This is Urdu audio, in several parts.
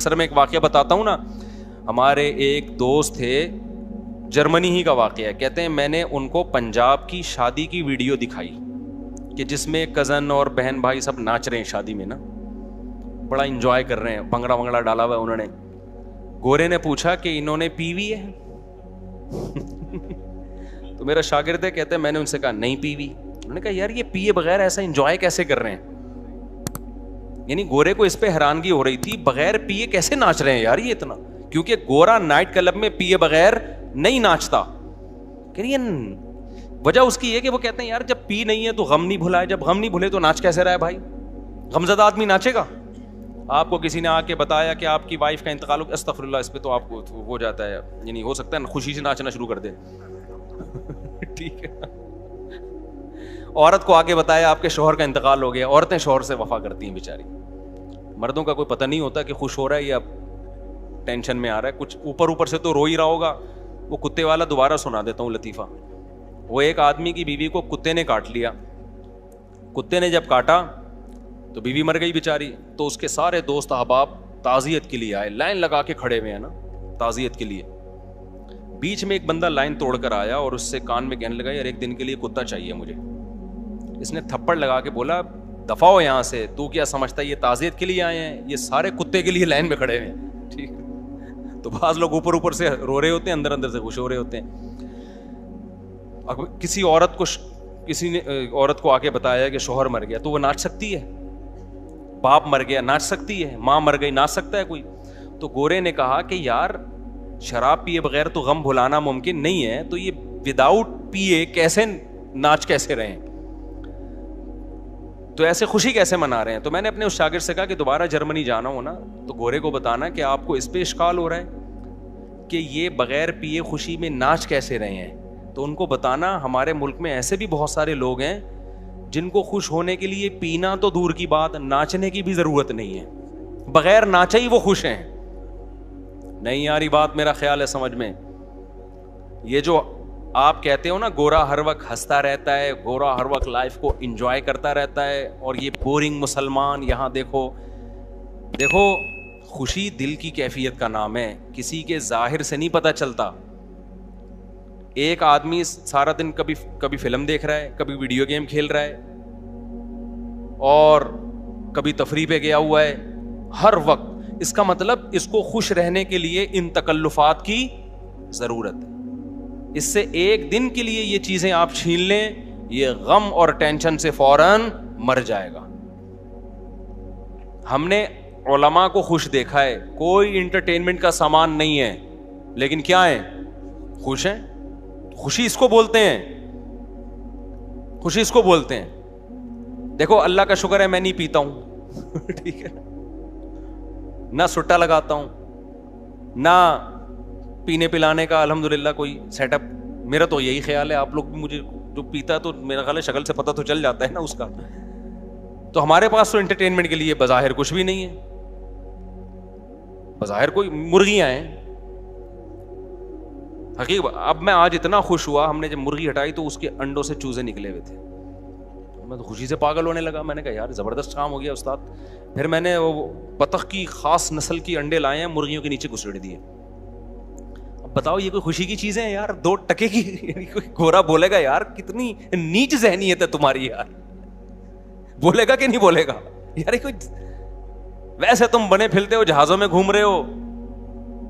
سر میں ایک واقعہ بتاتا ہوں نا. ہمارے ایک دوست تھے, جرمنی ہی کا واقعہ ہے. کہتے ہیں میں نے ان کو پنجاب کی شادی کی ویڈیو دکھائی کہ جس میں کزن اور بہن بھائی سب ناچ رہے ہیں شادی میں نا, بڑا انجوائے کر رہے ہیں, بھنگڑا ونگڑا ڈالا ہوا ہے انہوں نے. گورے نے پوچھا کہ انہوں نے پی وی ہے؟ تو میرا شاگرد ہے, کہتے ہیں میں نے ان سے کہا نہیں پی وی. انہوں نے کہا یار یہ پیے بغیر ایسا انجوائے کیسے کر رہے ہیں؟ یعنی گورے کو اس پہ حیرانگی ہو رہی تھی, بغیر پیے کیسے ناچ رہے ہیں یار یہ اتنا, کیونکہ گورا نائٹ کلب میں پیے بغیر نہیں ناچتا. کہ وجہ اس کی یہ کہ وہ کہتے ہیں یار جب پی نہیں ہے تو غم نہیں بھلا ہے, جب غم نہیں بھولے تو ناچ کیسے رہا ہے بھائی؟ غمزدہ آدمی ناچے گا؟ آپ کو کسی نے آ کے بتایا کہ آپ کی وائف کا انتقال ہو, استغفر اللہ, اس پہ تو آپ کو ہو جاتا ہے, یعنی ہو سکتا ہے خوشی سے ناچنا شروع کر دے. ٹھیک ہے, عورت کو آگے بتایا آپ کے شوہر کا انتقال ہو گیا. عورتیں شوہر سے وفا کرتی ہیں بیچاری, مردوں کا کوئی پتہ نہیں ہوتا کہ خوش ہو رہا ہے یا ٹینشن میں آ رہا ہے. کچھ اوپر سے تو رو ہی رہا ہوگا. وہ کتے والا دوبارہ سنا دیتا ہوں لطیفہ. وہ ایک آدمی کی بیوی کو کتے نے کاٹ لیا. کتے نے جب کاٹا تو بیوی مر گئی بیچاری. تو اس کے سارے دوست احباب تعزیت کے لیے آئے, لائن لگا کے کھڑے ہوئے ہیں نا تعزیت کے لیے. بیچ میں ایک بندہ لائن توڑ کر آیا اور اس سے کان میں کہنے لگا یار ایک دن کے لیے کتا چاہیے مجھے. اس نے تھپڑ لگا کے بولا دفع ہو یہاں سے, تو کیا سمجھتا ہے یہ تعزیت کے لیے آئے ہیں؟ یہ سارے کتے کے لیے لائن میں کھڑے ہوئے ہیں. ٹھیک, تو بعض لوگ اوپر سے رو رہے ہوتے ہیں, اندر سے خوش ہو رہے ہوتے ہیں. کسی نے عورت کو آ کے بتایا کہ شوہر مر گیا, تو وہ ناچ سکتی ہے؟ باپ مر گیا ناچ سکتی ہے؟ ماں مر گئی ناچ سکتا ہے کوئی؟ تو گورے نے کہا کہ یار شراب پیے بغیر تو غم بھلانا ممکن نہیں ہے, تو یہ وداؤٹ پیے کیسے ناچ کیسے رہے ہیں, تو ایسے خوشی کیسے منا رہے ہیں؟ تو میں نے اپنے اس شاگرد سے کہا کہ دوبارہ جرمنی جانا ہو نا تو گورے کو بتانا کہ آپ کو اس پہ اشکال ہو رہا ہے کہ یہ بغیر پیے خوشی میں ناچ کیسے رہے ہیں. تو ان کو بتانا ہمارے ملک میں ایسے بھی بہت سارے لوگ ہیں جن کو خوش ہونے کے لیے پینا تو دور کی بات, ناچنے کی بھی ضرورت نہیں ہے, بغیر ناچے ہی وہ خوش ہیں. نہیں آ رہی بات میرا خیال ہے سمجھ میں؟ یہ جو آپ کہتے ہو نا گورا ہر وقت ہنستا رہتا ہے, گورا ہر وقت لائف کو انجوائے کرتا رہتا ہے, اور یہ بورنگ مسلمان, یہاں دیکھو خوشی دل کی کیفیت کا نام ہے, کسی کے ظاہر سے نہیں پتہ چلتا. ایک آدمی سارا دن کبھی فلم دیکھ رہا ہے, کبھی ویڈیو گیم کھیل رہا ہے, اور کبھی تفریح پہ گیا ہوا ہے ہر وقت. اس کا مطلب اس کو خوش رہنے کے لیے ان تکلفات کی ضرورت ہے. اس سے ایک دن کے لیے یہ چیزیں آپ چھین لیں, یہ غم اور ٹینشن سے فوراً مر جائے گا. ہم نے علماء کو خوش دیکھا ہے, کوئی انٹرٹینمنٹ کا سامان نہیں ہے, لیکن کیا ہے؟ خوش ہیں. خوشی اس کو بولتے ہیں, خوشی اس کو بولتے ہیں. دیکھو اللہ کا شکر ہے میں نہیں پیتا ہوں. ٹھیک ہے, نہ سٹا لگاتا ہوں, نہ پینے پلانے کا الحمدللہ کوئی سیٹ اپ. میرا تو یہی خیال ہے, آپ لوگ بھی مجھے جو پیتا ہے تو میرا خیال ہے شکل سے پتہ تو چل جاتا ہے نا اس کا. تو ہمارے پاس تو انٹرٹینمنٹ کے لیے بظاہر کچھ بھی نہیں ہے, بظاہر کوئی مرغیاں ہیں. حقیقت اب میں آج اتنا خوش ہوا, ہم نے جب مرغی ہٹائی تو اس کے انڈوں سے چوزے نکلے ہوئے تھے. میں تو خوشی سے پاگل ہونے لگا. میں نے کہا یار زبردست کام ہو گیا استاد. پھر میں نے وہ بطخ کی خاص نسل کی انڈے لائے ہیں, مرغیوں کے نیچے گھسیڑ دیے. اب بتاؤ یہ کوئی خوشی کی چیزیں ہیں یار؟ 2 ٹکے کی. کوئی گورا بولے گا یار کتنی نیچ ذہنیت ہے تمہاری یار, بولے گا کہ نہیں بولے گا یار؟ کوئی ویسے تم بنے پھرتے ہو, جہازوں میں گھوم رہے ہو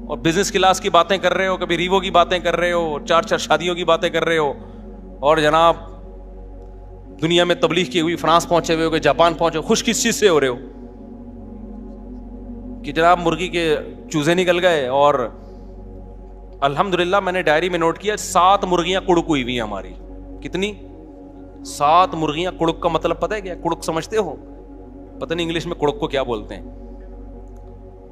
اور بزنس کلاس کی باتیں کر رہے ہو, کبھی ریوو کی باتیں کر رہے ہو, 4 شادیوں کی باتیں کر رہے ہو, اور جناب دنیا میں تبلیغ کی ہوئی, فرانس پہنچے ہوئے ہو کہ جاپان پہنچے, خوش کس چیز سے ہو رہے ہو کہ جناب مرغی کے چوزے نکل گئے. اور الحمدللہ میں نے ڈائری میں نوٹ کیا 7 مرغیاں کڑک ہوئی ہوئی ہیں ہماری. کتنی؟ 7 مرغیاں. کڑک کا مطلب پتہ ہے کیا؟ کڑک سمجھتے ہو؟ پتہ نہیں انگلش میں کڑک کو کیا بولتے ہیں.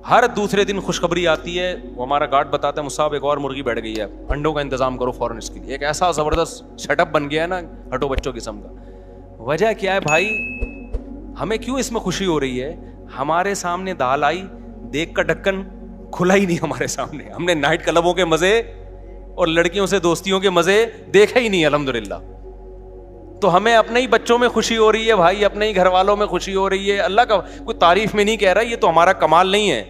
ہر دوسرے دن خوشخبری آتی ہے, وہ ہمارا گارڈ بتاتا ہے مصعب ایک اور مرغی بیٹھ گئی ہے, انڈوں کا انتظام کرو فوراً اس کے لیے. ایک ایسا زبردست سیٹ اپ بن گیا ہے نا ہٹو بچوں قسم کا. وجہ کیا ہے بھائی؟ ہمیں کیوں اس میں خوشی ہو رہی ہے؟ ہمارے سامنے دال آئی, دیکھ کا ڈھکن کھلا ہی نہیں ہمارے سامنے. ہم نے نائٹ کلبوں کے مزے اور لڑکیوں سے دوستیوں کے مزے دیکھے ہی نہیں الحمدللہ. تو ہمیں اپنے ہی بچوں میں خوشی ہو رہی ہے بھائی, اپنے ہی گھر والوں میں خوشی ہو رہی ہے. اللہ کا کوئی تعریف میں نہیں کہہ رہا, یہ تو ہمارا کمال نہیں ہے.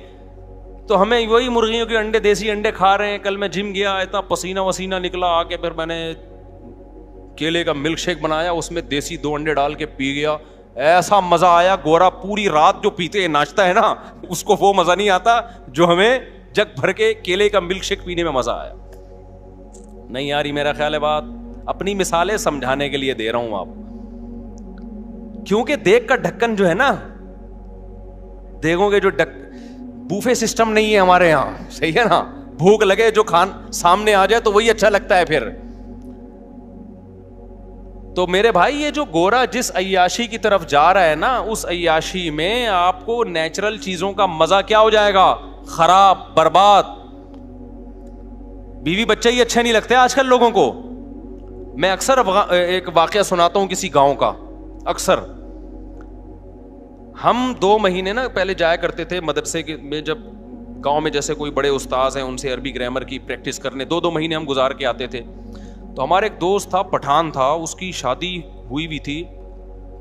تو ہمیں وہی مرغیوں کے انڈے, دیسی انڈے کھا رہے ہیں. کل میں جم گیا, اتنا پسینہ وسینہ نکلا, آ کے پھر میں نے کیلے کا ملک شیک بنایا, اس میں دیسی 2 انڈے ڈال کے پی گیا, ایسا مزہ آیا. گورا پوری رات جو پیتے ہیں ناچتا ہے نا, اس کو وہ مزہ نہیں آتا جو ہمیں جگ بھر کے کیلے کا ملک شیک پینے میں مزہ آیا. نہیں یار, یہ میرا خیال ہے بات اپنی مثالیں سمجھانے کے لیے دے رہا ہوں آپ, کیونکہ دیگ کا ڈھکن جو ہے نا, دیگوں کے جو بوفے سسٹم نہیں ہے ہمارے یہاں, صحیح ہے نا, بھوک لگے جو سامنے آ جائے تو وہی اچھا لگتا ہے پھر. تو میرے بھائی یہ جو گورا جس عیاشی کی طرف جا رہا ہے نا, اس عیاشی میں آپ کو نیچرل چیزوں کا مزہ کیا ہو جائے گا, خراب, برباد. بیوی بچہ ہی اچھے نہیں لگتے آج کل لوگوں کو. میں اکثر ایک واقعہ سناتا ہوں کسی گاؤں کا. اکثر ہم 2 مہینے نا پہلے جایا کرتے تھے مدرسے میں, جب گاؤں میں جیسے کوئی بڑے استاذ ہیں ان سے عربی گرامر کی پریکٹس کرنے 2 مہینے ہم گزار کے آتے تھے. تو ہمارے ایک دوست تھا, پٹھان تھا, اس کی شادی ہوئی بھی تھی,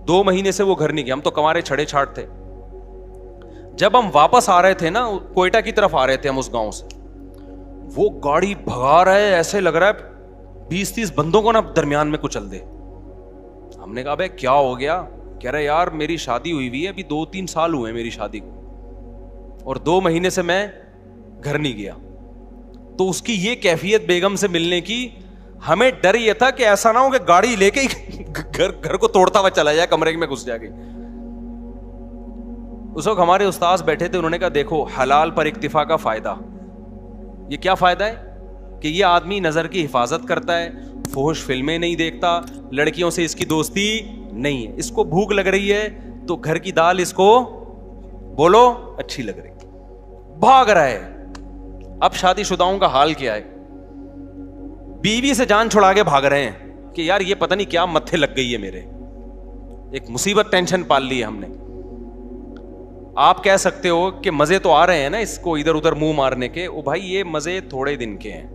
2 مہینے سے وہ گھر نہیں گیا. ہم تو کنوارے چھڑے چھاٹ تھے. جب ہم واپس آ رہے تھے نا, کوئٹہ کی طرف آ رہے تھے ہم اس گاؤں سے, وہ گاڑی بھگا رہا ہے, ایسے لگ رہا ہے 20-30 بندوں کو نا درمیان میں کچل دے. ہم نے کہا بھائی کیا ہو گیا؟ کہہ رہے یار میری شادی ہوئی ہوئی ہے, ابھی 2-3 سال ہوئے میری شادی کو, اور 2 مہینے سے میں گھر نہیں گیا. تو اس کی یہ کیفیت بیگم سے ملنے کی, ہمیں ڈر یہ تھا کہ ایسا نہ ہو کہ گاڑی لے کے گھر کو توڑتا ہوا چلا جائے, کمرے میں گھس جائے گی. اس وقت ہمارے استاذ بیٹھے تھے, انہوں نے کہا دیکھو حلال پر اکتفا کا فائدہ. یہ کیا فائدہ ہے کہ یہ آدمی نظر کی حفاظت کرتا ہے, فحش فلمیں نہیں دیکھتا, لڑکیوں سے اس کی دوستی نہیں ہے. اس کو بھوک لگ رہی ہے تو گھر کی دال اس کو بولو اچھی لگ رہی, بھاگ رہا ہے. اب شادی شداؤں کا حال کیا ہے, بیوی سے جان چھڑا کے بھاگ رہے ہیں کہ یار یہ پتہ نہیں کیا متھے لگ گئی ہے میرے, ایک مصیبت ٹینشن پال لی ہے ہم نے. آپ کہہ سکتے ہو کہ مزے تو آ رہے ہیں نا اس کو ادھر ادھر منہ مارنے کے. او بھائی یہ مزے تھوڑے دن کے ہیں,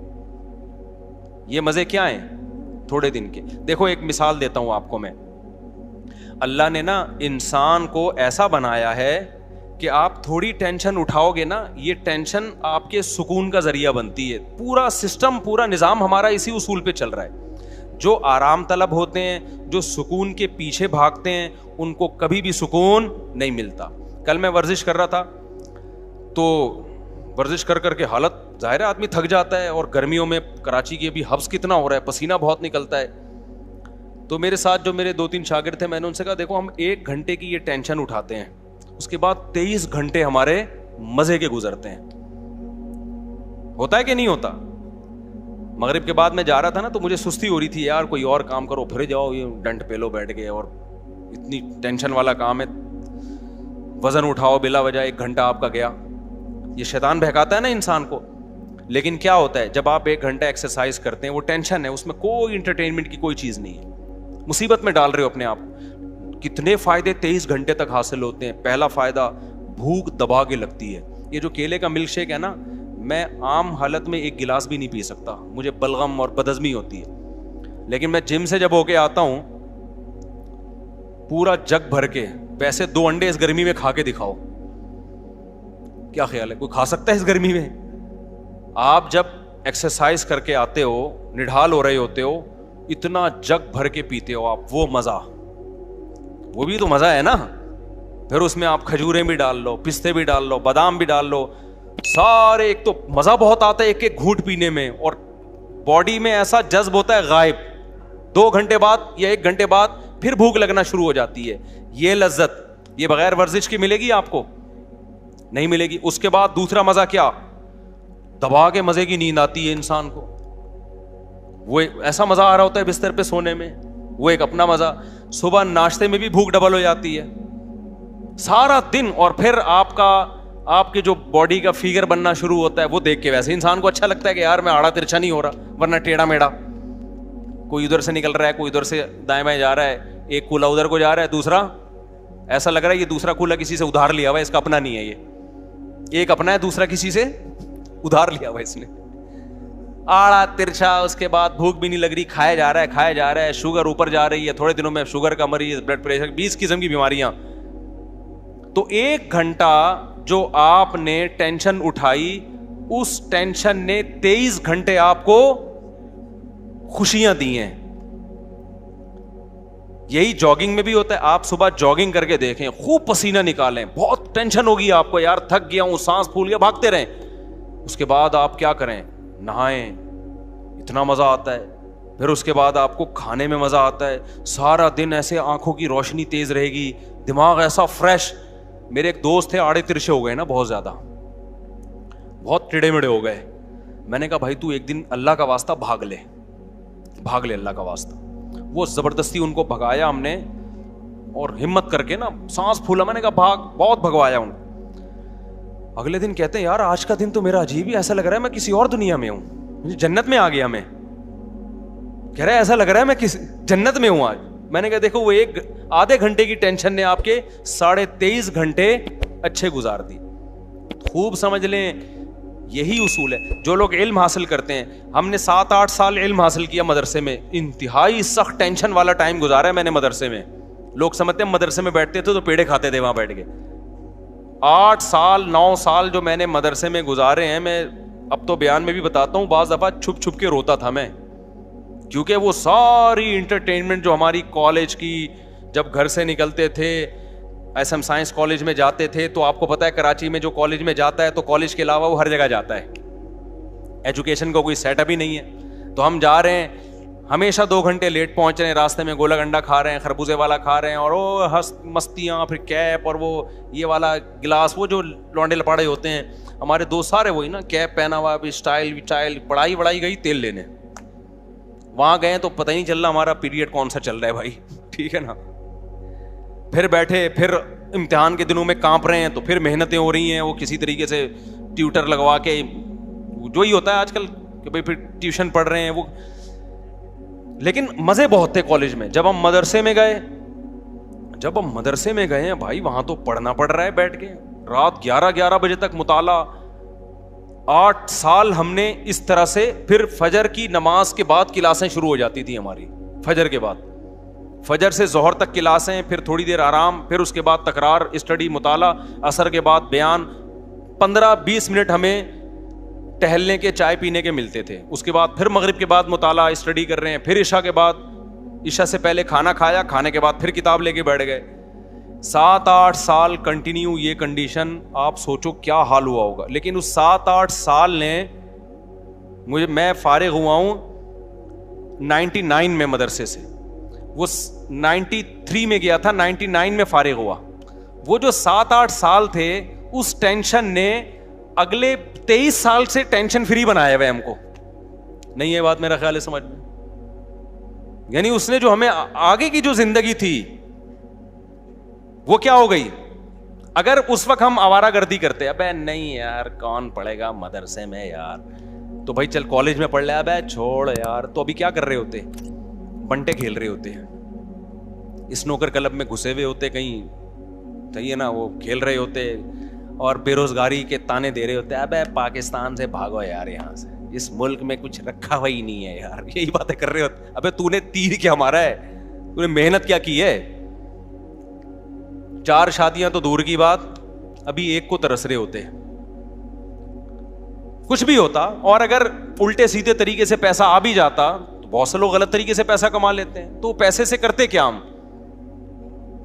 یہ مزے کیا ہیں, تھوڑے دن کے. دیکھو ایک مثال دیتا ہوں آپ کو میں. اللہ نے نا انسان کو ایسا بنایا ہے کہ آپ تھوڑی ٹینشن اٹھاؤ گے نا, یہ ٹینشن آپ کے سکون کا ذریعہ بنتی ہے. پورا سسٹم, پورا نظام ہمارا اسی اصول پہ چل رہا ہے. جو آرام طلب ہوتے ہیں, جو سکون کے پیچھے بھاگتے ہیں, ان کو کبھی بھی سکون نہیں ملتا. کل میں ورزش کر رہا تھا, تو ورزش کر کر کے حالت ظاہر ہے آدمی تھک جاتا ہے, اور گرمیوں میں کراچی کی ابھی حبس کتنا ہو رہا ہے, پسینہ بہت نکلتا ہے. تو میرے ساتھ جو میرے 2-3 شاگرد تھے, میں نے ان سے کہا دیکھو ہم 1 گھنٹے کی یہ ٹینشن اٹھاتے ہیں, اس کے بعد 23 گھنٹے ہمارے مزے کے گزرتے ہیں. ہوتا ہے کہ نہیں ہوتا؟ مغرب کے بعد میں جا رہا تھا نا, تو مجھے سستی ہو رہی تھی, یار کوئی اور کام کرو, پھر جاؤ یہ ڈنٹ پہ لو بیٹھ گئے, اور اتنی ٹینشن والا کام ہے, وزن اٹھاؤ بلا وجہ 1 گھنٹہ آپ کا گیا. یہ شیطان بہکاتا ہے نا انسان کو. لیکن کیا ہوتا ہے جب آپ 1 گھنٹہ ایکسرسائز کرتے ہیں, وہ ٹینشن ہے, اس میں کوئی انٹرٹینمنٹ کی کوئی چیز نہیں ہے, مصیبت میں ڈال رہے ہو اپنے آپ. کتنے فائدے 23 گھنٹے تک حاصل ہوتے ہیں. پہلا فائدہ, بھوک دبا کے لگتی ہے. یہ جو کیلے کا ملک شیک ہے نا, میں عام حالت میں 1 گلاس بھی نہیں پی سکتا, مجھے بلغم اور بدہضمی ہوتی ہے. لیکن میں جم سے جب ہو کے آتا ہوں, پورا جگ بھر کے, ویسے 2 انڈے اس گرمی میں کھا کے دکھاؤ, کیا خیال ہے کوئی کھا سکتا ہے اس گرمی میں؟ آپ جب ایکسرسائز کر کے آتے ہو, نڈھال ہو رہے ہوتے ہو, اتنا جگ بھر کے پیتے ہو آپ, وہ مزہ, وہ بھی تو مزہ ہے نا. پھر اس میں آپ کھجوریں بھی ڈال لو, پستے بھی ڈال لو, بادام بھی ڈال لو, سارے. ایک تو مزہ بہت آتا ہے ایک ایک گھونٹ پینے میں, اور باڈی میں ایسا جذب ہوتا ہے غائب. 2 گھنٹے بعد یا 1 گھنٹے بعد پھر بھوک لگنا شروع ہو جاتی ہے. یہ لذت یہ بغیر ورزش کی ملے گی آپ کو؟ نہیں ملے گی. اس کے بعد دوسرا مزہ کیا, دبا کے مزے کی نیند آتی ہے انسان کو. وہ ایسا مزہ آ رہا ہوتا ہے بستر پہ سونے میں, وہ ایک اپنا مزہ. صبح ناشتے میں بھی بھوک ڈبل ہو جاتی ہے سارا دن, اور پھر آپ کے جو باڈی کا فیگر بننا شروع ہوتا ہے, وہ دیکھ کے ویسے انسان کو اچھا لگتا ہے کہ یار میں آڑا ترچھا نہیں ہو رہا, ورنہ ٹیڑھا میڑا, کوئی ادھر سے نکل رہا ہے, کوئی ادھر سے دائیں بائیں جا رہا ہے, ایک کولا ادھر کو جا رہا ہے, دوسرا ایسا لگ رہا ہے یہ دوسرا کولا کسی سے ادھار لیا ہوا ہے, اس کا اپنا نہیں ہے, یہ ایک اپنا ہے, دوسرا کسی سے ادھار لیا ہوا ہے اس نے. آڑا ترچھا. اس کے بعد بھوک بھی نہیں لگ رہی, کھایا جا رہا ہے, شوگر اوپر جا رہی ہے, تھوڑے دنوں میں شوگر کا مریض, بلڈ پریشر, 20 قسم کی بیماریاں. تو 1 گھنٹہ جو آپ نے ٹینشن اٹھائی اس ٹینشن نے 23 گھنٹے آپ کو خوشیاں دی ہیں. یہی جاگنگ میں بھی ہوتا ہے. آپ صبح جاگنگ کر کے دیکھیں, خوب پسینہ نکالیں, بہت ٹینشن ہوگی آپ کو, یار تھک گیا ہوں, سانس پھول گیا, بھاگتے رہیں. اس کے بعد آپ کیا کریں, نہائیں, اتنا مزہ آتا ہے. پھر اس کے بعد آپ کو کھانے میں مزہ آتا ہے, سارا دن ایسے آنکھوں کی روشنی تیز رہے گی, دماغ ایسا فریش. میرے ایک دوست تھے, آڑے ترشے ہو گئے نا, بہت زیادہ, بہت ٹیڑے میڑے ہو گئے. میں نے کہا بھائی تو ایک دن اللہ کا واسطہ بھاگ لے اللہ کا واسطہ. وہ زبردستی ان کو بھگایا ہم نے, اور ہمت کر کے نا سانس پھولا, میں نے کہا بھاگ, بہت بھگوایا ان کو. اگلے دن کہتے ہیں یار آج کا دن تو میرا عجیب ہی, ایسا لگ رہا ہے میں کسی اور دنیا میں ہوں, مجھے جنت میں آ گیا. میں کہہ رہا ہے ایسا لگ رہا ہے میں کس جنت میں ہوں آج. میں نے کہا دیکھو وہ ایک آدھے گھنٹے کی ٹینشن نے آپ کے 23.5 گھنٹے اچھے گزار دی. خوب سمجھ لیں, یہی اصول ہے. جو لوگ علم حاصل کرتے ہیں, ہم نے 7-8 سال علم حاصل کیا مدرسے میں, انتہائی سخت ٹینشن والا ٹائم گزارا ہے میں نے مدرسے میں. لوگ سمجھتے ہیں مدرسے میں بیٹھتے تھے تو پیڑے کھاتے تھے وہاں بیٹھ کے. 8 سال 9 سال جو میں نے مدرسے میں گزارے ہیں, میں اب تو بیان میں بھی بتاتا ہوں, بعض دفعہ چھپ چھپ کے روتا تھا میں, کیونکہ وہ ساری انٹرٹینمنٹ جو ہماری کالج کی, جب گھر سے نکلتے تھے ایس ایم سائنس کالج میں جاتے تھے, تو آپ کو پتا ہے کراچی میں جو کالج میں جاتا ہے تو کالج کے علاوہ وہ ہر جگہ جاتا ہے, ایجوکیشن کا کوئی سیٹ اپ ہی نہیں ہے. تو ہم جا رہے ہیں, ہمیشہ 2 گھنٹے لیٹ پہنچ رہے ہیں, راستے میں گولا گنڈا کھا رہے ہیں, خربوزے والا کھا رہے ہیں, اور وہ مستیاں, پھر کیپ, اور وہ یہ والا گلاس, وہ جو لونڈے لپاڑے ہوتے ہیں ہمارے دوست سارے وہی نا, کیپ پہنا ہوا, ابھی اسٹائل پڑھائی گئی تیل لینے. وہاں گئے تو پتہ ہی نہیں چل رہا ہمارا پیریڈ کون سا چل رہا ہے بھائی, ٹھیک ہے نا. پھر بیٹھے, پھر امتحان کے دنوں میں کانپ رہے ہیں, تو پھر محنتیں ہو رہی ہیں, وہ کسی طریقے سے ٹیوٹر لگوا کے, جو ہی ہوتا ہے آج کل کہ بھائی پھر ٹیوشن پڑھ رہے ہیں وہ. لیکن مزے بہت تھے کالج میں. جب ہم مدرسے میں گئے ہیں بھائی, وہاں تو پڑھنا پڑ رہا ہے بیٹھ کے, رات 11 بجے تک مطالعہ. 8 سال ہم نے اس طرح سے, پھر فجر کی نماز کے بعد کلاسیں شروع ہو جاتی تھی ہماری, فجر کے بعد, فجر سے ظہر تک کلاسیں, پھر تھوڑی دیر آرام, پھر اس کے بعد تکرار, اسٹڈی, مطالعہ, عصر کے بعد بیان, 15-20 منٹ ہمیں ٹہلنے کے, چائے پینے کے ملتے تھے. اس کے بعد پھر مغرب کے بعد مطالعہ, اسٹڈی کر رہے ہیں, پھر عشاء کے بعد, عشاء سے پہلے کھانا کھایا, کھانے کے بعد پھر کتاب لے کے بیٹھ گئے. 7-8 سال کنٹینیو یہ کنڈیشن, آپ سوچو کیا حال ہوا ہوگا. لیکن اس 7-8 سال نے میں فارغ ہوا ہوں 99 میں مدرسے سے, وہ 93 میں گیا تھا, 99 میں فارغ ہوا. وہ جو 7-8 سال تھے, اس ٹینشن نے اگلے 23 سال سے ٹینشن فری بنایا ہوا ہم کو. نہیں یہ بات میرا خیال ہے سمجھ میں, یعنی اس نے جو ہمیں آگے کی جو زندگی تھی وہ کیا ہو گئی. اگر اس وقت ہم آوارہ گردی کرتے, ابے نہیں یار کون پڑھے گا مدرسے میں یار, تو بھائی چل کالج میں پڑھ لے, ابے چھوڑ یار, تو ابھی کیا کر رہے ہوتے, بنٹے کھیل رہے ہوتے ہیں, اسنوکر کلب میں گھسے ہوئے ہوتے کہیں, صحیح ہے نا, وہ کھیل رہے ہوتے, اور بے روزگاری کے تانے دے رہے ہوتے, ابے پاکستان سے بھاگو یار, یہاں سے, اس ملک میں کچھ رکھا ہوا ہی نہیں ہے یار, یہی باتیں کر رہے ہوتے. ابے تو نے تیر کیا مارا ہے, تو نے محنت کیا کی ہے. 4 شادیاں تو دور کی بات, ابھی ایک کو ترس رہے ہوتے. کچھ بھی ہوتا, اور اگر الٹے سیدھے طریقے سے پیسہ آ بھی جاتا, تو بہت سے لوگ غلط طریقے سے پیسہ کما لیتے ہیں, تو پیسے سے کرتے کیا ہم.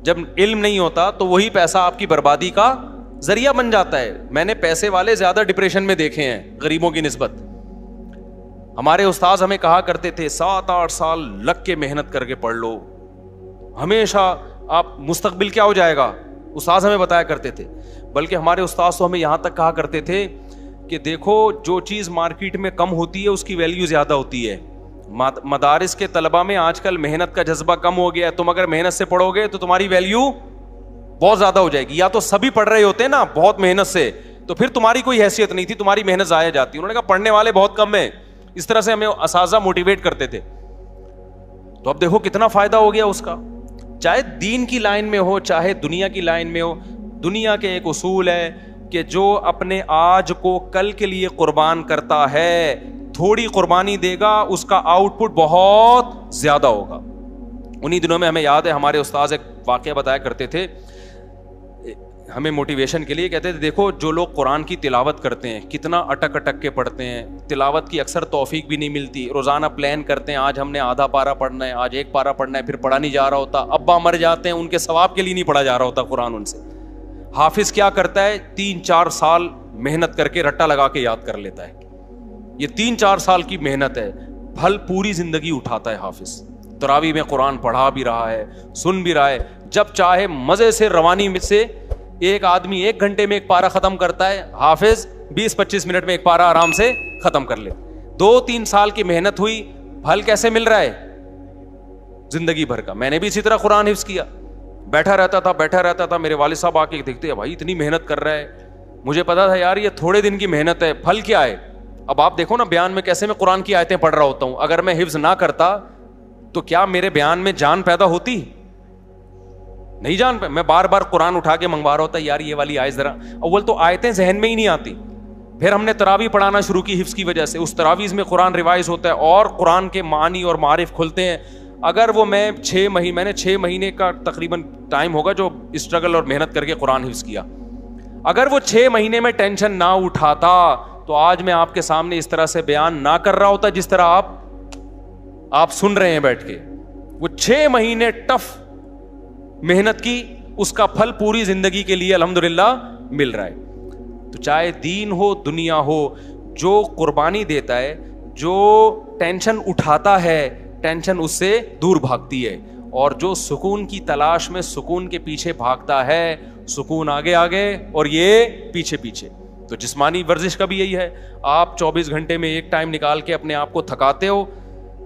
جب علم نہیں ہوتا تو وہی پیسہ آپ کی بربادی کا ذریعہ بن جاتا ہے. میں نے پیسے والے زیادہ ڈپریشن میں دیکھے ہیں غریبوں کی نسبت. ہمارے استاذ ہمیں کہا کرتے تھے 7-8 سال لگ کے محنت کر کے پڑھ لو, ہمیشہ آپ مستقبل کیا ہو جائے گا, استاذ ہمیں بتایا کرتے تھے. بلکہ ہمارے استاذ تو ہمیں یہاں تک کہا کرتے تھے کہ دیکھو جو چیز مارکیٹ میں کم ہوتی ہے اس کی ویلیو زیادہ ہوتی ہے. مدارس کے طلبہ میں آج کل محنت کا جذبہ کم ہو گیا ہے, تم اگر محنت سے پڑھو گے تو تمہاری ویلیو بہت زیادہ ہو جائے گی. یا تو سبھی پڑھ رہے ہوتے ہیں نا بہت محنت سے, تو پھر تمہاری کوئی حیثیت نہیں تھی, تمہاری محنت ضائع جاتی. انہوں نے کہا پڑھنے والے بہت کم ہیں. اس طرح سے ہمیں اساتذہ موٹیویٹ کرتے تھے. تو اب دیکھو کتنا فائدہ ہو گیا اس کا, چاہے دین کی لائن میں ہو چاہے دنیا کی لائن میں ہو. دنیا کے ایک اصول ہے کہ جو اپنے آج کو کل کے لیے قربان کرتا ہے, تھوڑی قربانی دے گا, اس کا آؤٹ پٹ بہت زیادہ ہوگا. انہی دنوں میں ہمیں یاد ہے ہمارے استاذ ایک واقعہ بتایا کرتے تھے, ہمیں موٹیویشن کے لیے کہتے تھے دیکھو جو لوگ قرآن کی تلاوت کرتے ہیں کتنا اٹک اٹک کے پڑھتے ہیں, تلاوت کی اکثر توفیق بھی نہیں ملتی, روزانہ پلان کرتے ہیں آج ہم نے آدھا پارہ پڑھنا ہے, آج 1 پارہ پڑھنا ہے, پھر پڑھا نہیں جا رہا ہوتا, ابا مر جاتے ہیں ان کے ثواب کے لیے نہیں پڑھا جا رہا ہوتا قرآن ان سے. حافظ کیا کرتا ہے 3-4 سال محنت کر کے رٹا لگا کے یاد کر لیتا ہے, یہ 3-4 سال کی محنت ہے, پھل پوری زندگی اٹھاتا ہے حافظ. تراویح میں قرآن پڑھا بھی رہا ہے, سن بھی رہا ہے, جب چاہے مزے سے روانی میں سے ایک آدمی 1 گھنٹے میں 1 پارہ ختم کرتا ہے, حافظ 20-25 منٹ میں 1 پارہ آرام سے ختم کر لے. 2-3 سال کی محنت ہوئی, پھل کیسے مل رہا ہے زندگی بھر کا. میں نے بھی اسی طرح قرآن حفظ کیا, بیٹھا رہتا تھا, میرے والد صاحب آ کے دیکھتے ہیں بھائی اتنی محنت کر رہا ہے, مجھے پتا تھا یار یہ تھوڑے دن کی محنت ہے, پھل کیا ہے. اب آپ دیکھو نا بیان میں کیسے میں قرآن کی آیتیں پڑھ رہا ہوتا ہوں, اگر میں حفظ نہ کرتا تو کیا میرے بیان میں جان پیدا ہوتی؟ نہیں جان پہ. میں بار بار قرآن اٹھا کے منگوا رہا ہوتا یار یہ والی آیت ذرا, اول تو آیتیں ذہن میں ہی نہیں آتی. پھر ہم نے تراویح پڑھانا شروع کی حفظ کی وجہ سے, اس تراویح میں قرآن ریوائز ہوتا ہے اور قرآن کے معانی اور معارف کھلتے ہیں. اگر وہ میں نے 6 مہینے کا تقریباً ٹائم ہوگا جو اسٹرگل اور محنت کر کے قرآن حفظ کیا, اگر وہ 6 مہینے میں ٹینشن نہ اٹھاتا تو آج میں آپ کے سامنے اس طرح سے بیان نہ کر رہا ہوتا جس طرح آپ سن رہے ہیں بیٹھ کے. وہ 6 مہینے ٹف محنت کی, اس کا پھل پوری زندگی کے لیے الحمدللہ مل رہا ہے. تو چاہے دین ہو دنیا ہو, جو قربانی دیتا ہے, جو ٹینشن اٹھاتا ہے, ٹینشن اس سے دور بھاگتی ہے, اور جو سکون کی تلاش میں سکون کے پیچھے بھاگتا ہے, سکون آگے آگے اور یہ پیچھے پیچھے. تو جسمانی ورزش کا بھی یہی ہے, آپ 24 گھنٹے میں ایک ٹائم نکال کے اپنے آپ کو تھکاتے ہو,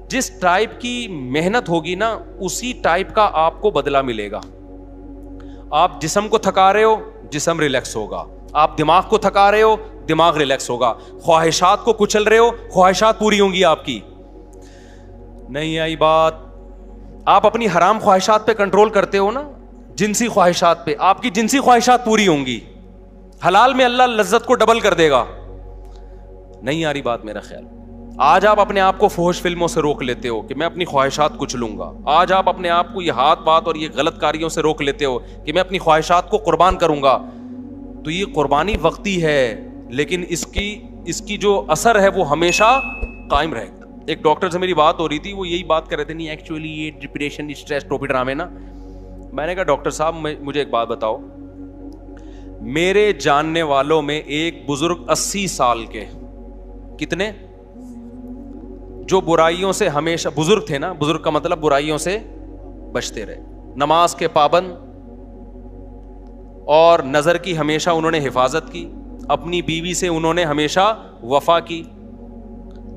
جس ٹائپ کی محنت ہوگی نا اسی ٹائپ کا آپ کو بدلہ ملے گا. آپ جسم کو تھکا رہے ہو, جسم ریلیکس ہوگا. آپ دماغ کو تھکا رہے ہو, دماغ ریلیکس ہوگا. خواہشات کو کچل رہے ہو, خواہشات پوری ہوں گی آپ کی. نہیں آئی بات؟ آپ اپنی حرام خواہشات پہ کنٹرول کرتے ہو نا, جنسی خواہشات پہ, آپ کی جنسی خواہشات پوری ہوں گی. حلال میں اللہ لذت کو ڈبل کر دے گا. نہیں آ رہی بات میرا خیال. آج آپ اپنے آپ کو فحش فلموں سے روک لیتے ہو کہ میں اپنی خواہشات کچھ لوں گا. آج آپ اپنے آپ کو یہ ہاتھ بات اور یہ غلط کاریوں سے روک لیتے ہو کہ میں اپنی خواہشات کو قربان کروں گا. تو یہ قربانی وقتی ہے, لیکن اس کی جو اثر ہے وہ ہمیشہ قائم رہے گا. ایک ڈاکٹر سے میری بات ہو رہی تھی, وہ یہی بات کر رہے تھے, نہیں ایکچولی یہ ڈپریشن اسٹریس ٹوپی ڈرامے نا. میں نے کہا ڈاکٹر صاحب مجھے ایک بات بتاؤ, میرے جاننے والوں میں ایک بزرگ 80 سال کے, کتنے, جو برائیوں سے ہمیشہ, بزرگ تھے نا, بزرگ کا مطلب برائیوں سے بچتے رہے, نماز کے پابند, اور نظر کی ہمیشہ انہوں نے حفاظت کی, اپنی بیوی سے انہوں نے ہمیشہ وفا کی,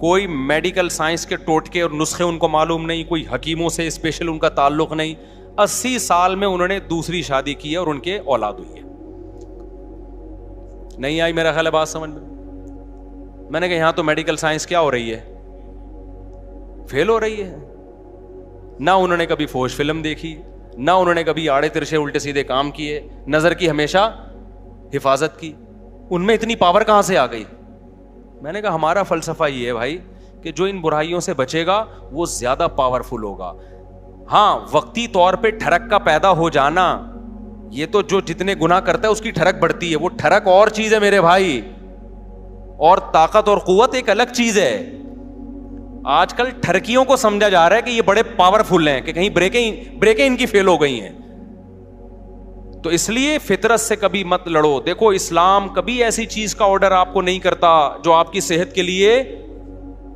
کوئی میڈیکل سائنس کے ٹوٹکے اور نسخے ان کو معلوم نہیں, کوئی حکیموں سے اسپیشل ان کا تعلق نہیں. 80 سال میں انہوں نے دوسری شادی کی ہے اور ان کے اولاد ہوئی ہے. نہیں آئی میرا خیال ہے بات سمجھ میں؟ میں نے کہا یہاں تو میڈیکل سائنس کیا ہو رہی ہے, فیل ہو رہی ہے. نہ انہوں نے کبھی فوش فلم دیکھی, نہ انہوں نے کبھی آڑے ترچے الٹے سیدھے کام کیے, نظر کی ہمیشہ حفاظت کی. ان میں اتنی پاور کہاں سے آ گئی؟ میں نے کہا ہمارا فلسفہ یہ ہے بھائی کہ جو ان برائیوں سے بچے گا وہ زیادہ پاورفل ہوگا. ہاں وقتی طور پہ ٹھڑک کا پیدا ہو جانا, یہ تو جو جتنے گناہ کرتا ہے اس کی ٹھڑک بڑھتی ہے, وہ ٹھڑک اور چیز ہے میرے بھائی, اور طاقت اور قوت ایک الگ چیز ہے. آج کل ٹھرکیوں کو سمجھا جا رہا ہے کہ یہ بڑے پاورفل ہیں, کہ کہیں بریکیں ان کی فیل ہو گئی ہیں. تو اس لیے فطرت سے کبھی مت لڑو. دیکھو اسلام کبھی ایسی چیز کا آرڈر آپ کو نہیں کرتا جو آپ کی صحت کے لیے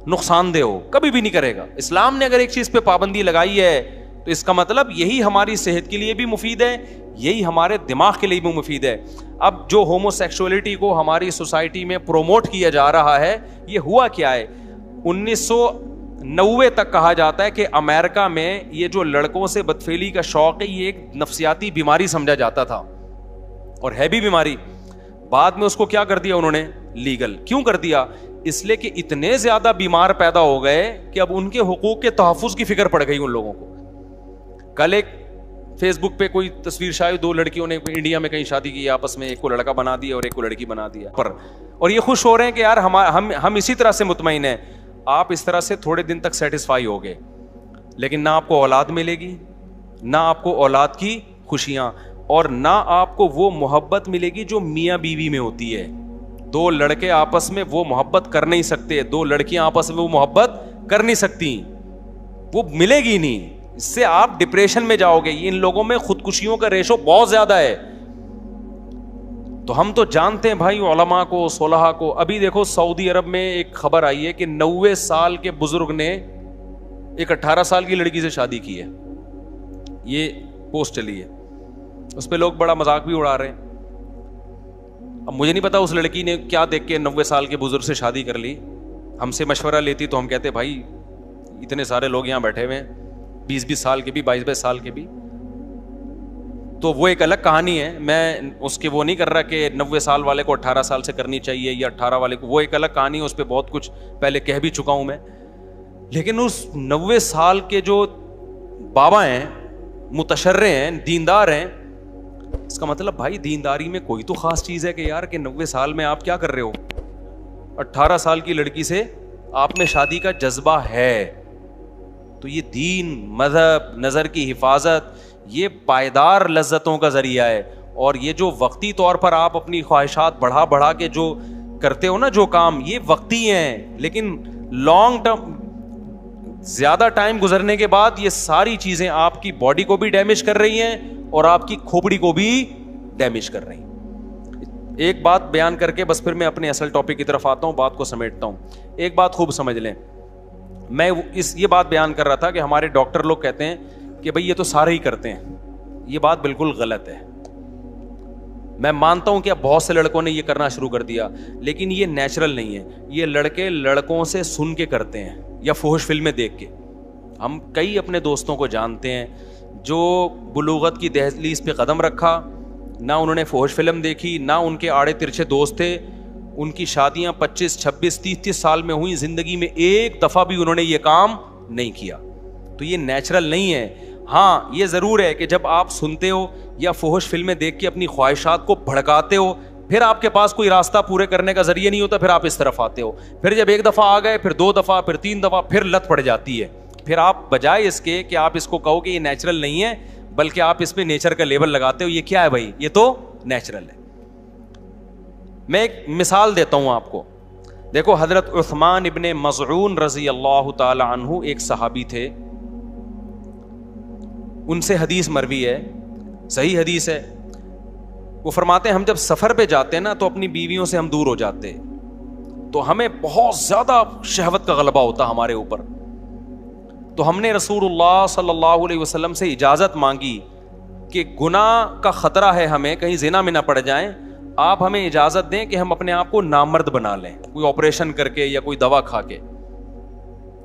نقصان دہ ہو, کبھی بھی نہیں کرے گا. اسلام نے اگر ایک چیز پہ پابندی لگائی ہے تو اس کا مطلب یہی ہماری صحت کے لیے بھی مفید ہے, یہی ہمارے دماغ کے لیے بھی مفید ہے. اب جو ہومو سیکسولیٹی کو ہماری سوسائٹی میں پروموٹ کیا جا رہا ہے, یہ ہوا کیا ہے؟ 1990 تک کہا جاتا ہے کہ امریکہ میں یہ جو لڑکوں سے بدفعلی کا شوق ہے یہ ایک نفسیاتی بیماری سمجھا جاتا تھا, اور ہے بھی بیماری. بعد میں اس کو کیا کر دیا انہوں نے؟ لیگل. کیوں کر دیا؟ اس لیے کہ اتنے زیادہ بیمار پیدا ہو گئے کہ اب ان کے حقوق کے تحفظ کی فکر پڑ گئی ان لوگوں کو. کل ایک فیس بک پہ کوئی تصویر شاید 2 لڑکیوں نے انڈیا میں کہیں شادی کی آپس میں, ایک کو لڑکا بنا دیا اور ایک کو لڑکی بنا دیا, اور یہ خوش ہو رہے ہیں کہ یار ہم اسی طرح سے مطمئن ہیں. آپ اس طرح سے تھوڑے دن تک سیٹسفائی ہوگے, لیکن نہ آپ کو اولاد ملے گی, نہ آپ کو اولاد کی خوشیاں. اور نہ آپ کو وہ محبت ملے گی جو میاں بیوی میں ہوتی ہے. دو لڑکے آپس میں وہ محبت کر نہیں سکتے, دو لڑکیاں آپس میں وہ محبت کر نہیں سکتی, وہ ملے گی نہیں. اس سے آپ ڈپریشن میں جاؤ گے. ان لوگوں میں خودکشیوں کا ریشو بہت زیادہ ہے. تو ہم تو جانتے ہیں بھائی علماء کو, صلحاء کو. ابھی دیکھو سعودی عرب میں ایک خبر آئی ہے کہ 90 سال کے بزرگ نے ایک 18 سال کی لڑکی سے شادی کی ہے. یہ پوسٹ چلی ہے, اس پہ لوگ بڑا مذاق بھی اڑا رہے ہیں. اب مجھے نہیں پتا اس لڑکی نے کیا دیکھ کے 90 سال کے بزرگ سے شادی کر لی. ہم سے مشورہ لیتی تو ہم کہتے بھائی اتنے سارے لوگ یہاں بیٹھے ہوئے ہیں, 20-20 سال کے بھی, 22-22 سال کے بھی, تو وہ ایک الگ کہانی ہے. میں اس کے وہ نہیں کر رہا کہ 90 سال والے کو 18 سال سے کرنی چاہیے یا 18 والے کو, وہ ایک الگ کہانی ہے. اس پہ بہت کچھ پہلے کہہ بھی چکا ہوں میں. لیکن اس 90 سال کے جو بابا ہیں, متشرع ہیں, دیندار ہیں, اس کا مطلب بھائی دینداری میں کوئی تو خاص چیز ہے کہ یار کہ 90 سال میں آپ کیا کر رہے ہو. 18 سال کی لڑکی سے آپ میں شادی کا جذبہ ہے. تو یہ دین, مذہب, نظر کی حفاظت, یہ پائیدار لذتوں کا ذریعہ ہے. اور یہ جو وقتی طور پر آپ اپنی خواہشات بڑھا کے جو کرتے ہو نا جو کام, یہ وقتی ہیں, لیکن لانگ ٹرم زیادہ ٹائم گزرنے کے بعد یہ ساری چیزیں آپ کی باڈی کو بھی ڈیمیج کر رہی ہیں اور آپ کی کھوپڑی کو بھی ڈیمیج کر رہی ہیں. ایک بات بیان کر کے بس پھر میں اپنے اصل ٹاپک کی طرف آتا ہوں, بات کو سمیٹتا ہوں. ایک بات خوب سمجھ لیں, میں یہ بات بیان کر رہا تھا کہ ہمارے ڈاکٹر لوگ کہتے ہیں کہ بھئی یہ تو سارے ہی کرتے ہیں. یہ بات بالکل غلط ہے. میں مانتا ہوں کہ اب بہت سے لڑکوں نے یہ کرنا شروع کر دیا, لیکن یہ نیچرل نہیں ہے. یہ لڑکے لڑکوں سے سن کے کرتے ہیں یا فحش فلمیں دیکھ کے. ہم کئی اپنے دوستوں کو جانتے ہیں جو بلوغت کی دہلیز پہ قدم رکھا, نہ انہوں نے فحش فلم دیکھی, نہ ان کے آڑے ترچھے دوست تھے, ان کی شادیاں 25, 26, 30 سال میں ہوئی, زندگی میں ایک دفعہ بھی انہوں نے یہ کام نہیں کیا. تو یہ نیچرل نہیں ہے. ہاں یہ ضرور ہے کہ جب آپ سنتے ہو یا فحش فلمیں دیکھ کے اپنی خواہشات کو بھڑکاتے ہو, پھر آپ کے پاس کوئی راستہ پورے کرنے کا ذریعہ نہیں ہوتا, پھر آپ اس طرف آتے ہو. پھر جب ایک دفعہ آ گئے, پھر 2 دفعہ, پھر 3 دفعہ, پھر لت پڑ جاتی ہے. پھر آپ بجائے اس کے کہ آپ اس کو کہو کہ یہ نیچرل نہیں ہے, بلکہ آپ اس پہ نیچر کا لیبل لگاتے ہو. یہ کیا ہے بھائی, یہ تو نیچرل ہے. میں ایک مثال دیتا ہوں آپ کو. دیکھو حضرت عثمان ابن مظعون رضی اللہ تعالی عنہ ایک صحابی تھے, ان سے حدیث مروی ہے, صحیح حدیث ہے. وہ فرماتے ہیں ہم جب سفر پہ جاتے ہیں نا تو اپنی بیویوں سے ہم دور ہو جاتے, تو ہمیں بہت زیادہ شہوت کا غلبہ ہوتا ہمارے اوپر. تو ہم نے رسول اللہ صلی اللہ علیہ وسلم سے اجازت مانگی کہ گناہ کا خطرہ ہے ہمیں, کہیں زنا میں نہ پڑ جائیں, آپ ہمیں اجازت دیں کہ ہم اپنے آپ کو نامرد بنا لیں, کوئی آپریشن کر کے یا کوئی دوا کھا کے,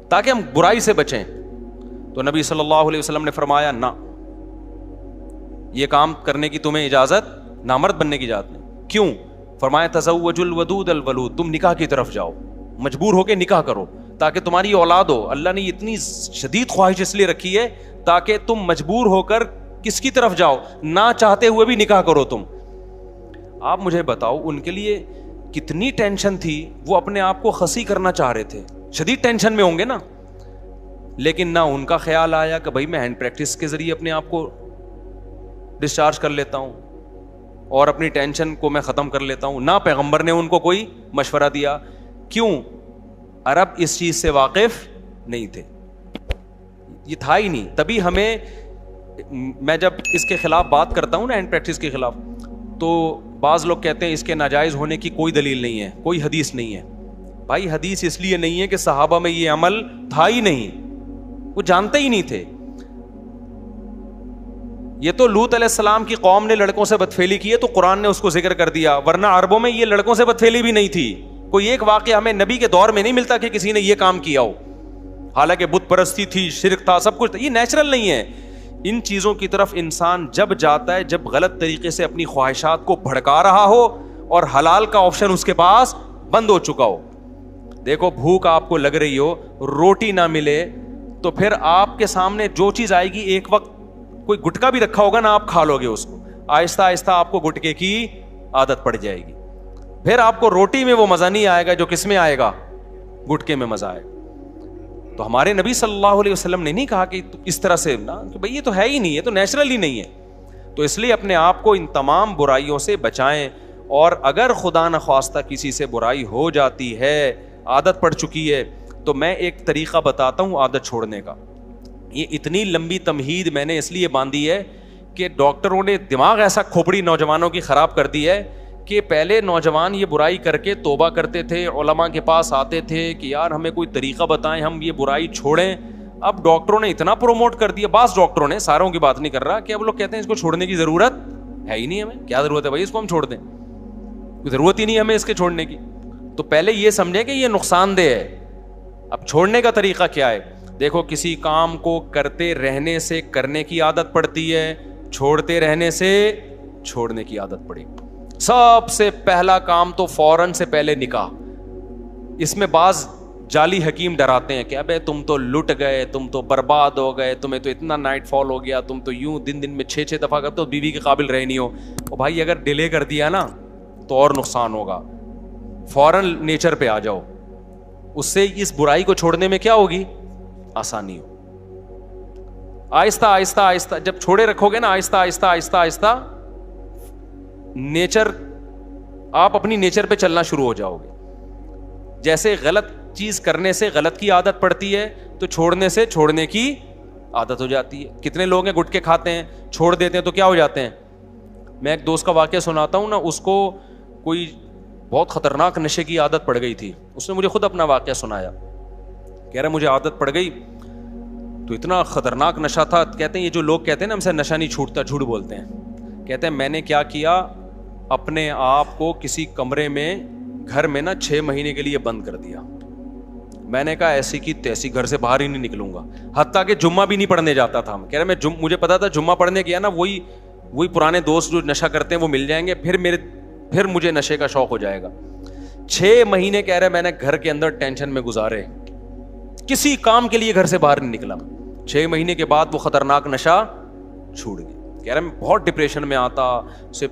تاکہ ہم برائی سے بچیں. تو نبی صلی اللہ علیہ وسلم نے فرمایا نہ, یہ کام کرنے کی تمہیں اجازت, نامرد بننے کی اجازت نہیں. کیوں؟ فرمایا تزوج الودود الولود, تم نکاح کی طرف جاؤ, مجبور ہو کے نکاح کرو تاکہ تمہاری اولاد ہو. اللہ نے اتنی شدید خواہش اس لیے رکھی ہے تاکہ تم مجبور ہو کر کس کی طرف جاؤ, نہ چاہتے ہوئے بھی نکاح کرو تم. آپ مجھے بتاؤ ان کے لیے کتنی ٹینشن تھی, وہ اپنے آپ کو خسی کرنا چاہ رہے تھے, شدید ٹینشن میں ہوں گے نا. لیکن نہ ان کا خیال آیا کہ بھائی میں ہینڈ پریکٹس کے ذریعے اپنے آپ کو ڈسچارج کر لیتا ہوں اور اپنی ٹینشن کو میں ختم کر لیتا ہوں. نہ پیغمبر نے ان کو کوئی مشورہ دیا. کیوں؟ عرب اس چیز سے واقف نہیں تھے, یہ تھا ہی نہیں. تبھی ہمیں, میں جب اس کے خلاف بات کرتا ہوں نا, ہینڈ پریکٹس کے خلاف, تو بعض لوگ کہتے ہیں اس کے ناجائز ہونے کی کوئی دلیل نہیں ہے, کوئی حدیث نہیں ہے. بھائی حدیث اس لیے نہیں ہے کہ صحابہ میں یہ عمل تھا ہی نہیں, وہ جانتے ہی نہیں تھے. یہ تو لوط علیہ السلام کی قوم نے لڑکوں سے بدفعلی کی ہے تو قرآن نے اس کو ذکر کر دیا, ورنہ عربوں میں یہ لڑکوں سے بدفعلی بھی نہیں تھی. کوئی ایک واقعہ ہمیں نبی کے دور میں نہیں ملتا کہ کسی نے یہ کام کیا ہو, حالانکہ بت پرستی تھی, شرک تھا, سب کچھ تھا. یہ نیچرل نہیں ہے. ان چیزوں کی طرف انسان جب جاتا ہے جب غلط طریقے سے اپنی خواہشات کو بھڑکا رہا ہو اور حلال کا آپشن اس کے پاس بند ہو چکا ہو. دیکھو بھوک آپ کو لگ رہی ہو, روٹی نہ ملے, تو پھر آپ کے سامنے جو چیز آئے گی, ایک وقت کوئی گٹکا بھی رکھا ہوگا نا, آپ کھا لو گے اس کو, آہستہ آہستہ آپ کو گٹکے کی عادت پڑ جائے گی. پھر آپ کو روٹی میں وہ مزہ نہیں آئے گا جو کس میں آئے گا, گٹکے میں مزہ آئے گا. تو ہمارے نبی صلی اللہ علیہ وسلم نے نہیں کہا کہ اس طرح سے نا, کہ بھئی یہ تو ہے ہی نہیں, یہ تو نیچرل ہی نہیں ہے. تو اس لیے اپنے آپ کو ان تمام برائیوں سے بچائیں, اور اگر خدا نخواستہ کسی سے برائی ہو جاتی ہے, عادت پڑ چکی ہے, تو میں ایک طریقہ بتاتا ہوں عادت چھوڑنے کا. یہ اتنی لمبی تمہید میں نے اس لیے باندھی ہے کہ ڈاکٹروں نے دماغ ایسا کھوپڑی نوجوانوں کی خراب کر دی ہے کہ پہلے نوجوان یہ برائی کر کے توبہ کرتے تھے, علماء کے پاس آتے تھے کہ یار ہمیں کوئی طریقہ بتائیں, ہم یہ برائی چھوڑیں. اب ڈاکٹروں نے اتنا پروموٹ کر دیا, بعض ڈاکٹروں نے, ساروں کی بات نہیں کر رہا, کہ اب لوگ کہتے ہیں اس کو چھوڑنے کی ضرورت ہے ہی نہیں, ہمیں کیا ضرورت ہے بھائی اس کو ہم چھوڑ دیں, ضرورت ہی نہیں ہمیں اس کے چھوڑنے کی. تو پہلے یہ سمجھیں کہ یہ نقصان دہ ہے. اب چھوڑنے کا طریقہ کیا ہے؟ دیکھو, کسی کام کو کرتے رہنے سے کرنے کی عادت پڑتی ہے, چھوڑتے رہنے سے چھوڑنے کی عادت پڑی. سب سے پہلا کام تو فوراً سے پہلے نکاح. اس میں بعض جعلی حکیم ڈراتے ہیں کہ ابے تم تو لٹ گئے, تم تو برباد ہو گئے, تمہیں تو اتنا نائٹ فال ہو گیا, تم تو یوں دن میں 6 دفعہ کرتے ہو, بیوی کے قابل رہے نہیں ہو. اور بھائی اگر ڈیلے کر دیا نا تو اور نقصان ہوگا. فوراً نیچر پہ آ جاؤ, اس سے اس برائی کو چھوڑنے میں کیا ہوگی؟ آسانی ہو. آہستہ آہستہ آہستہ جب چھوڑے رکھو گے نا, آہستہ آہستہ آہستہ آہستہ نیچر, آپ اپنی نیچر پہ چلنا شروع ہو جاؤ گے. جیسے غلط چیز کرنے سے غلط کی عادت پڑتی ہے, تو چھوڑنے سے چھوڑنے کی عادت ہو جاتی ہے. کتنے لوگ ہیں گٹکے کھاتے ہیں, چھوڑ دیتے ہیں تو کیا ہو جاتے ہیں؟ میں ایک دوست کا واقعہ سناتا ہوں نا, اس کو کوئی بہت خطرناک نشے کی عادت پڑ گئی تھی. اس نے مجھے خود اپنا واقعہ سنایا, کہہ رہا مجھے عادت پڑ گئی تو اتنا خطرناک نشہ تھا. کہتے ہیں یہ جو لوگ کہتے ہیں نا ہم سے نشہ نہیں چھوٹتا, جھوٹ بولتے ہیں. کہتے ہیں میں نے کیا کیا, اپنے آپ کو کسی کمرے میں گھر میں نا 6 مہینے کے لیے بند کر دیا. میں نے کہا ایسی کی تیسی گھر سے باہر ہی نہیں نکلوں گا, حتیٰ کہ جمعہ بھی نہیں پڑھنے جاتا تھا. کہہ رہا مجھے پتا تھا جمعہ پڑھنے گیا نا وہی پرانے دوست جو نشہ کرتے ہیں وہ مل جائیں گے, پھر مجھے نشے کا شوق ہو جائے گا. 6 مہینے کہہ رہے میں نے گھر کے اندر ٹینشن میں گزارے, کسی کام کے لیے گھر سے باہر نہیں نکلا. 6 مہینے کے بعد وہ خطرناک نشہ چھوٹ گیا. کہہ رہا میں بہت ڈپریشن میں آتا, اسے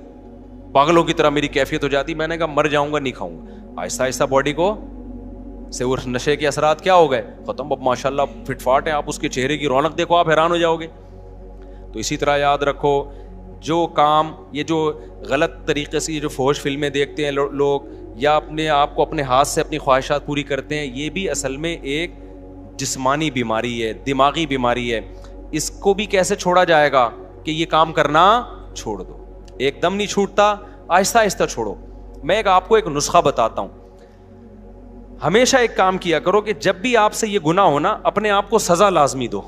پاگلوں کی طرح میری کیفیت ہو جاتی. میں نے کہا مر جاؤں گا نہیں کھاؤں گا. آہستہ آہستہ باڈی کو سے وہ نشے کے اثرات کیا ہو گئے, ختم. اب ماشاء اللہ فٹ فاٹ ہے, آپ اس کے چہرے کی رونق دیکھو, آپ حیران ہو جاؤ گے. تو اسی طرح یاد رکھو, جو کام, یہ جو غلط طریقے سے یہ جو فحش فلمیں دیکھتے ہیں لوگ, یا اپنے آپ کو اپنے ہاتھ سے اپنی خواہشات پوری کرتے ہیں, یہ بھی اصل میں ایک جسمانی بیماری ہے, دماغی بیماری ہے. اس کو بھی کیسے چھوڑا جائے گا کہ یہ کام کرنا چھوڑ دو. ایک دم نہیں چھوٹتا, آہستہ آہستہ چھوڑو. میں آپ کو ایک نسخہ بتاتا ہوں. ہمیشہ ایک کام کیا کرو کہ جب بھی آپ سے یہ گناہ ہونا, اپنے آپ کو سزا لازمی دو.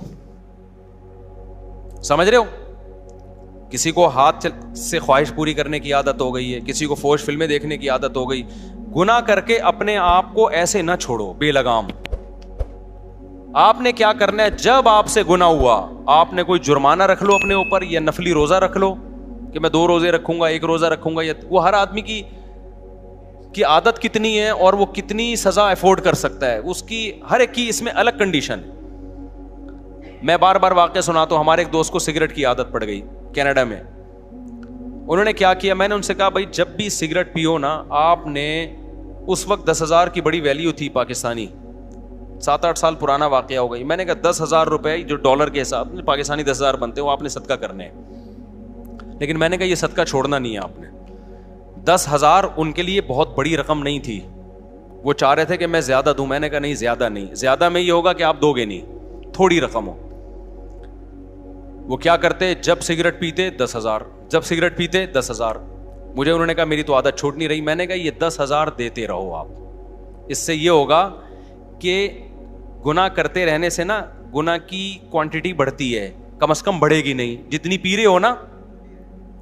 سمجھ رہے ہو؟ کسی کو ہاتھ سے خواہش پوری کرنے کی عادت ہو گئی ہے, کسی کو فحش فلمیں دیکھنے کی عادت ہو گئی. گناہ کر کے اپنے آپ کو ایسے نہ چھوڑو بے لگام. آپ نے کیا کرنا ہے, جب آپ سے گناہ ہوا, آپ نے کوئی جرمانہ رکھ لو اپنے اوپر, یا نفلی روزہ رکھ لو کہ میں 2 روزے رکھوں گا, 1 روزہ رکھوں گا. یا وہ ہر آدمی کی عادت کتنی ہے اور وہ کتنی سزا افورڈ کر سکتا ہے, اس کی ہر ایک کی اس میں الگ کنڈیشن. میں بار بار واقعہ سناتا ہوں. ہمارے ایک دوست کو سگریٹ کی عادت پڑ گئی کینیڈا میں. انہوں نے کیا کیا, میں نے ان سے کہا بھائی جب بھی سگریٹ پیو نا, آپ نے, اس وقت 10,000 کی بڑی ویلیو تھی پاکستانی, 7-8 سال پرانا واقعہ ہو گئی. میں نے کہا 10,000 روپے جو ڈالر کے حساب میں پاکستانی 10,000 بنتے ہیں, وہ آپ نے صدقہ کرنے ہیں. لیکن میں نے کہا یہ صدقہ چھوڑنا نہیں ہے آپ نے. 10,000 ان کے لیے بہت بڑی رقم نہیں تھی. وہ چاہ رہے تھے کہ میں زیادہ دوں. میں نے کہا نہیں, زیادہ نہیں, زیادہ میں یہ ہوگا کہ آپ دو گے نہیں, تھوڑی رقم ہو. وہ کیا کرتے, جب سگریٹ پیتے 10,000, جب سگریٹ پیتے 10,000. مجھے انہوں نے کہا میری تو عادت چھوٹ نہیں رہی. میں نے کہا یہ 10,000 دیتے رہو آپ. اس سے یہ ہوگا کہ گناہ کرتے رہنے سے نا گناہ کی کوانٹٹی بڑھتی ہے, کم از کم بڑھے گی نہیں. جتنی پی رہے ہو نا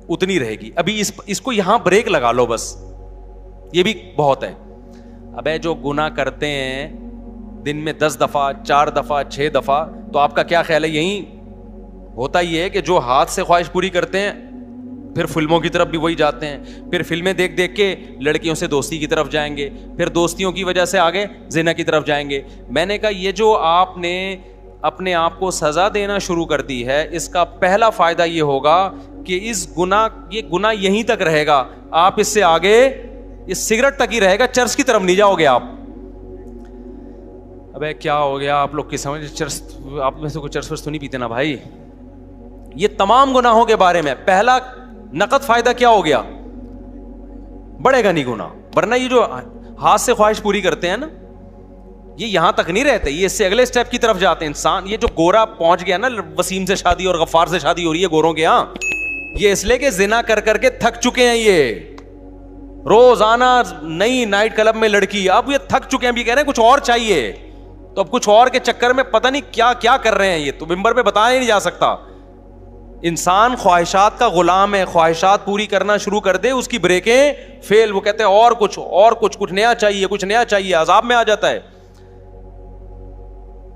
اتنی رہے گی. ابھی اس کو یہاں بریک لگا لو بس, یہ بھی بہت ہے. ابے جو گناہ کرتے ہیں دن میں 10 دفعہ, 4 دفعہ, 6 دفعہ, تو آپ کا کیا خیال ہے, یہی ہوتا یہ ہے کہ جو ہاتھ سے خواہش پوری کرتے ہیں پھر فلموں کی طرف بھی وہی جاتے ہیں, پھر فلمیں دیکھ دیکھ کے لڑکیوں سے دوستی کی طرف جائیں گے, پھر دوستیوں کی وجہ سے آگے زنا کی طرف جائیں گے. میں نے کہا یہ جو آپ نے اپنے آپ کو سزا دینا شروع کر دی ہے, اس کا پہلا فائدہ یہ ہوگا کہ یہ گناہ یہیں تک رہے گا, آپ اس سے آگے اس سگریٹ تک ہی رہے گا, چرس کی طرف نہیں جاؤ گے آپ. ابے کیا ہو گیا آپ لوگ کی سمجھ, چرس آپ میں سے کوئی چرس ورس تو نہیں پیتے نا بھائی, یہ تمام گناہوں کے بارے میں پہلا نقد فائدہ کیا ہو گیا؟ بڑھے گا نہیں گناہ. ورنہ یہ جو ہاتھ سے خواہش پوری کرتے ہیں نا, یہ یہاں تک نہیں رہتے, یہ اس سے اگلے اسٹیپ کی طرف جاتے ہیں. انسان یہ جو گورا پہنچ گیا نا, وسیم سے شادی اور غفار سے شادی ہو رہی ہے گوروں کے ہاں, یہ اس لیے کہ زنا کر کر کے تھک چکے ہیں. یہ روزانہ نئی نائٹ کلب میں لڑکی, اب یہ تھک چکے ہیں, اب یہ کہہ رہے ہیں کچھ اور چاہیے. تو اب کچھ اور کے چکر میں پتہ نہیں کیا کیا کر رہے ہیں. یہ تو ممبر پہ بتایا نہیں جا سکتا. انسان خواہشات کا غلام ہے, خواہشات پوری کرنا شروع کر دے, اس کی بریکیں فیل. وہ کہتے ہیں اور کچھ نیا چاہیے, کچھ نیا چاہیے, عذاب میں آ جاتا ہے.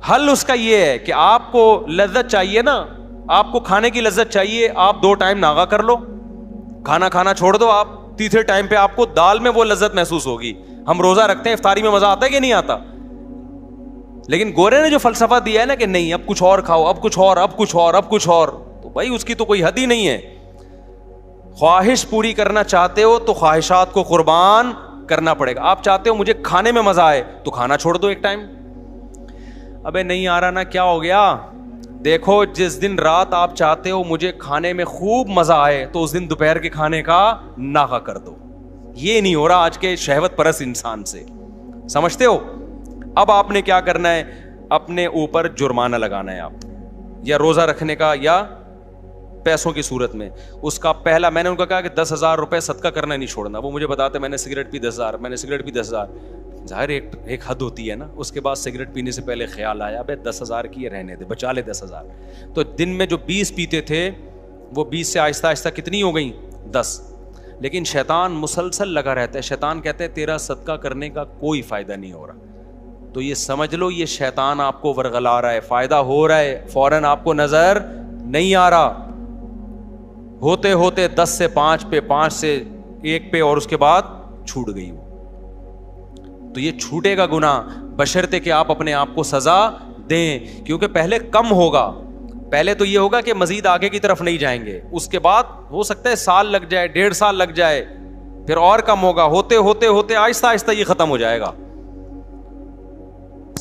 حل اس کا یہ ہے کہ آپ کو لذت چاہیے نا, آپ کو کھانے کی لذت چاہیے, آپ 2 ٹائم ناغا کر لو, کھانا کھانا چھوڑ دو, آپ تیسرے ٹائم پہ آپ کو دال میں وہ لذت محسوس ہوگی. ہم روزہ رکھتے ہیں, افطاری میں مزہ آتا ہے کہ نہیں آتا؟ لیکن گورے نے جو فلسفہ دیا ہے نا کہ نہیں اب کچھ اور کھاؤ, اب کچھ اور, اب کچھ اور, اب کچھ اور, تو بھائی اس کی تو کوئی حد ہی نہیں ہے. خواہش پوری کرنا چاہتے ہو تو خواہشات کو قربان کرنا پڑے گا. آپ چاہتے ہو مجھے کھانے میں مزہ آئے تو کھانا چھوڑ دو ایک ٹائم. ابے نہیں آ رہا نا, کیا ہو گیا؟ دیکھو جس دن رات آپ چاہتے ہو مجھے کھانے میں خوب مزہ آئے تو اس دن دوپہر کے کھانے کا ناغا کر دو. یہ نہیں ہو رہا آج کے شہوت پرست انسان سے, سمجھتے ہو؟ اب آپ نے کیا کرنا ہے, اپنے اوپر جرمانہ لگانا ہے آپ, یا روزہ رکھنے کا یا پیسوں کی صورت میں. اس کا پہلا میں نے ان کو کہا کہ 10,000 روپے صدقہ کرنا نہیں چھوڑنا. وہ مجھے بتاتے میں نے سگریٹ پی 10,000, میں نے سگریٹ پی 10,000. ظاہر ایک حد ہوتی ہے نا. اس کے بعد سگریٹ پینے سے پہلے خیال آیا بھائی 10,000 کی رہنے دے, بچا لے 10,000. تو دن میں جو 20 پیتے تھے وہ 20 سے آہستہ آہستہ کتنی ہو گئی؟ 10. لیکن شیطان مسلسل لگا رہتا ہے. شیطان کہتے ہیں تیرا صدقہ کرنے کا کوئی فائدہ نہیں ہو رہا. تو یہ سمجھ لو یہ شیطان آپ کو ورغلا رہا ہے, فائدہ ہو رہا ہے, فوراً آپ کو نظر نہیں آ رہا. ہوتے ہوتے 10 سے 5 پہ, 5 سے 1 پہ, اور اس کے بعد چھوٹ گئی. تو یہ چھوٹے گا گناہ بشرطے کہ آپ اپنے آپ کو سزا دیں, کیونکہ پہلے کم ہوگا. پہلے تو یہ ہوگا کہ مزید آگے کی طرف نہیں جائیں گے, اس کے بعد ہو سکتا ہے سال لگ جائے, 1.5 سال لگ جائے, پھر اور کم ہوگا. ہوتے ہوتے ہوتے آہستہ آہستہ یہ ختم ہو جائے گا.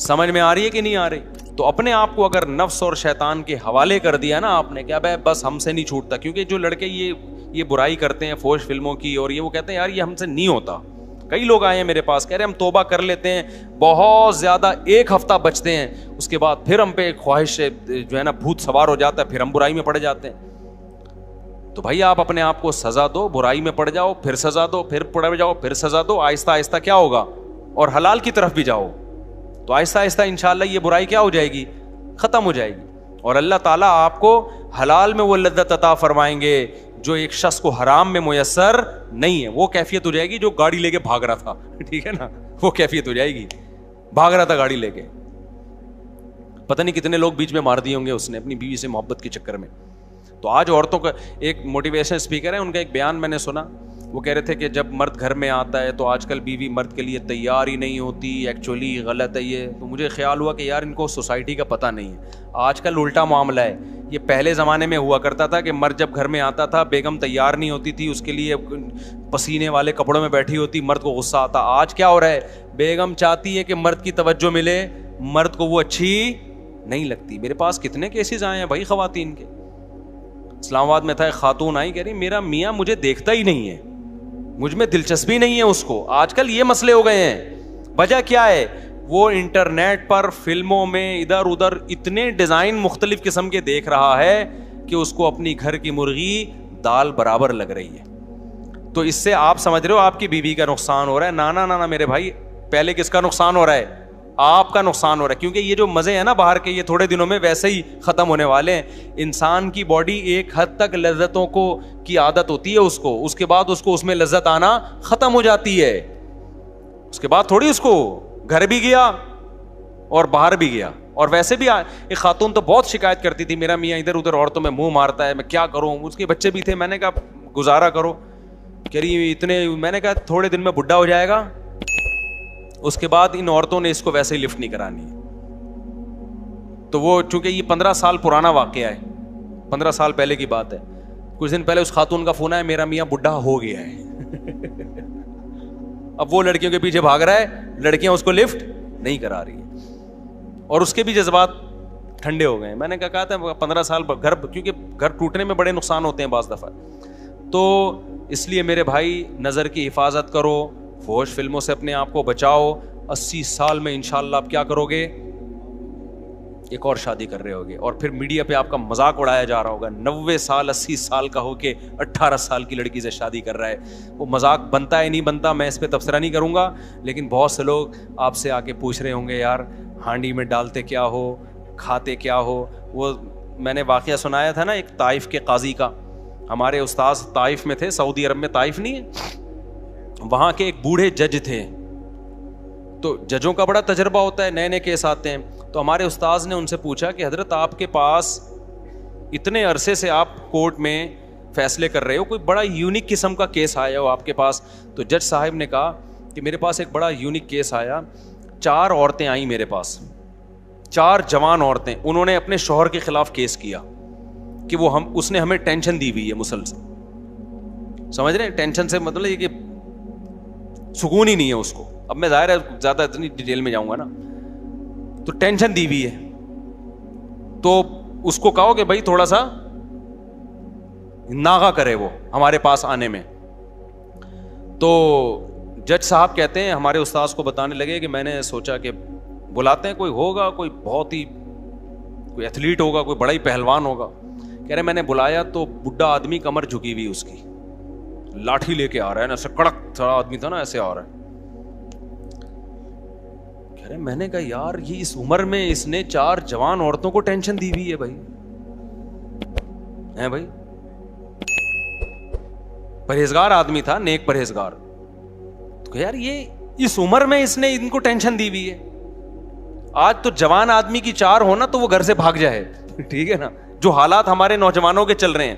سمجھ میں آ رہی ہے کہ نہیں آ رہی؟ تو اپنے آپ کو اگر نفس اور شیطان کے حوالے کر دیا نا آپ نے, کیا بھائی بس ہم سے نہیں چھوٹتا. کیونکہ جو لڑکے یہ برائی کرتے ہیں فوش فلموں کی, اور یہ وہ کہتے ہیں یار یہ ہم سے نہیں ہوتا. کئی لوگ آئے ہیں میرے پاس کہہ رہے ہیں ہم توبہ کر لیتے ہیں بہت زیادہ, 1 ہفتہ بچتے ہیں, اس کے بعد پھر ہم پہ ایک خواہش جو ہے نا بھوت سوار ہو جاتا ہے, پھر ہم برائی میں پڑ جاتے ہیں. تو بھائی آپ اپنے آپ کو سزا دو, برائی میں پڑ جاؤ, پھر سزا دو, پھر پڑ جاؤ, پھر سزا دو. آہستہ آہستہ کیا ہوگا, اور حلال کی طرف بھی جاؤ, تو آہستہ آہستہ انشاءاللہ یہ برائی کیا ہو جائے گی, ختم ہو جائے گی. اور اللہ تعالیٰ آپ کو حلال میں وہ لذت عطا فرمائیں گے جو ایک شخص کو حرام میں میسر نہیں ہے. وہ کیفیت ہو جائے گی جو گاڑی لے کے بھاگ رہا تھا, ٹھیک ہے نا, وہ کیفیت ہو جائے گی. بھاگ رہا تھا گاڑی لے کے, پتہ نہیں کتنے لوگ بیچ میں مار دیے ہوں گے اس نے اپنی بیوی سے محبت کے چکر میں. تو آج عورتوں کا ایک موٹیویشن اسپیکر ہے, ان کا ایک بیان میں نے سنا, وہ کہہ رہے تھے کہ جب مرد گھر میں آتا ہے تو آج کل بیوی مرد کے لیے تیار ہی نہیں ہوتی. ایکچولی غلط ہے یہ. تو مجھے خیال ہوا کہ یار ان کو سوسائٹی کا پتہ نہیں ہے. آج کل الٹا معاملہ ہے. یہ پہلے زمانے میں ہوا کرتا تھا کہ مرد جب گھر میں آتا تھا بیگم تیار نہیں ہوتی تھی, اس کے لیے پسینے والے کپڑوں میں بیٹھی ہوتی, مرد کو غصہ آتا. آج کیا ہو رہا ہے, بیگم چاہتی ہے کہ مرد کی توجہ ملے, مرد کو وہ اچھی نہیں لگتی. میرے پاس کتنے کیسز آئے ہیں بھائی خواتین کے. اسلام آباد میں تھا, ایک خاتون آئی, کہہ رہی میرا میاں مجھے دیکھتا ہی نہیں ہے, مجھ میں دلچسپی نہیں ہے اس کو. آج کل یہ مسئلے ہو گئے ہیں. وجہ کیا ہے, وہ انٹرنیٹ پر فلموں میں ادھر ادھر اتنے ڈیزائن مختلف قسم کے دیکھ رہا ہے کہ اس کو اپنی گھر کی مرغی دال برابر لگ رہی ہے. تو اس سے آپ سمجھ رہے ہو آپ کی بیوی کا نقصان ہو رہا ہے. نانا میرے بھائی, پہلے کس کا نقصان ہو رہا ہے, آپ کا نقصان ہو رہا ہے. کیونکہ یہ جو مزے ہیں نا باہر کے, یہ تھوڑے دنوں میں ویسے ہی ختم ہونے والے ہیں. انسان کی باڈی ایک حد تک لذتوں کو کی عادت ہوتی ہے اس کو, اس کے بعد اس کو اس میں لذت آنا ختم ہو جاتی ہے. اس کے بعد تھوڑی اس کو گھر بھی گیا اور باہر بھی گیا. اور ویسے بھی ایک خاتون تو بہت شکایت کرتی تھی, میرا میاں ادھر ادھر عورتوں میں منہ مارتا ہے, میں کیا کروں. اس کے بچے بھی تھے, میں نے کہا گزارا کرو. کہہ رہی اتنے, میں نے کہا تھوڑے دن میں بڈھا ہو جائے گا, اس کے بعد ان عورتوں نے اس کو ویسے ہی لفٹ نہیں کرانی ہے. تو وہ چونکہ یہ 15 سال پرانا واقعہ ہے, 15 سال پہلے کی بات ہے. کچھ دن پہلے اس خاتون کا فون آیا, میرا میاں بڈھا ہو گیا ہے. اب وہ لڑکیوں کے پیچھے بھاگ رہا ہے, لڑکیاں اس کو لفٹ نہیں کرا رہی ہیں, اور اس کے بھی جذبات ٹھنڈے ہو گئے. میں نے کہا تھا 15 سال گھر, کیونکہ گھر ٹوٹنے میں بڑے نقصان ہوتے ہیں بعض دفعہ, تو اس لیے میرے بھائی نظر کی حفاظت کرو, فحش فلموں سے اپنے آپ کو بچاؤ. 80 سال میں انشاءاللہ آپ کیا کرو گے, ایک اور شادی کر رہے ہوگے, اور پھر میڈیا پہ آپ کا مذاق اڑایا جا رہا ہوگا. 90 سال 80 سال کا ہو کے 18 سال کی لڑکی سے شادی کر رہا ہے. وہ مذاق بنتا ہے نہیں بنتا, میں اس پہ تبصرہ نہیں کروں گا, لیکن بہت سے لوگ آپ سے آ کے پوچھ رہے ہوں گے یار ہانڈی میں ڈالتے کیا ہو, کھاتے کیا ہو. وہ میں نے واقعہ سنایا تھا نا ایک طائف کے قاضی کا. ہمارے استاذ طائف میں تھے, سعودی عرب میں طائف نہیں ہے, وہاں کے ایک بوڑھے جج تھے. تو ججوں کا بڑا تجربہ ہوتا ہے, نئے نئے کیس آتے ہیں. تو ہمارے استاذ نے ان سے پوچھا کہ حضرت آپ کے پاس اتنے عرصے سے آپ کورٹ میں فیصلے کر رہے ہو, کوئی بڑا یونیک قسم کا کیس آیا ہو آپ کے پاس؟ تو جج صاحب نے کہا کہ میرے پاس ایک بڑا یونیک کیس آیا. 4 عورتیں آئیں میرے پاس, 4 جوان عورتیں, انہوں نے اپنے شوہر کے خلاف کیس کیا کہ وہ اس نے ہمیں ٹینشن دی ہوئی ہے مسلسل. سمجھ رہے ہیں ٹینشن سے مطلب یہ کہ سکون ہی نہیں ہے اس کو. اب میں ظاہر ہے زیادہ اتنی ڈیٹیل میں جاؤں گا نا, تو ٹینشن دی ہوئی ہے. تو اس کو کہو کہ بھائی تھوڑا سا ناغہ کرے وہ ہمارے پاس آنے میں. تو جج صاحب کہتے ہیں ہمارے استاذ کو بتانے لگے کہ میں نے سوچا کہ بلاتے ہیں, کوئی ہوگا, کوئی بہت ہی کوئی ایتھلیٹ ہوگا, کوئی بڑا ہی پہلوان ہوگا. کہہ رہے میں نے بلایا تو بڈھا آدمی کمر جھکی ہوئی اس کی, لاٹھی لے کے آ رہا ہے نا, ایسے کڑک تھوڑا آدمی تھا نا, ایسے آ رہا ہے. کہہ رہے میں نے کہا یار یہ اس عمر میں اس نے 4 جوان عورتوں کو ٹینشن دی ہوئی ہے بھائی, ہیں بھائی, پرہیزگار آدمی تھا, نیک پرہیزگار. تو کہ یار یہ اس عمر میں اس نے ان کو ٹینشن دی ہوئی ہے. آج تو جوان آدمی کی 4 ہونا تو وہ گھر سے بھاگ جائے, ٹھیک ہے نا, جو حالات ہمارے نوجوانوں کے چل رہے ہیں.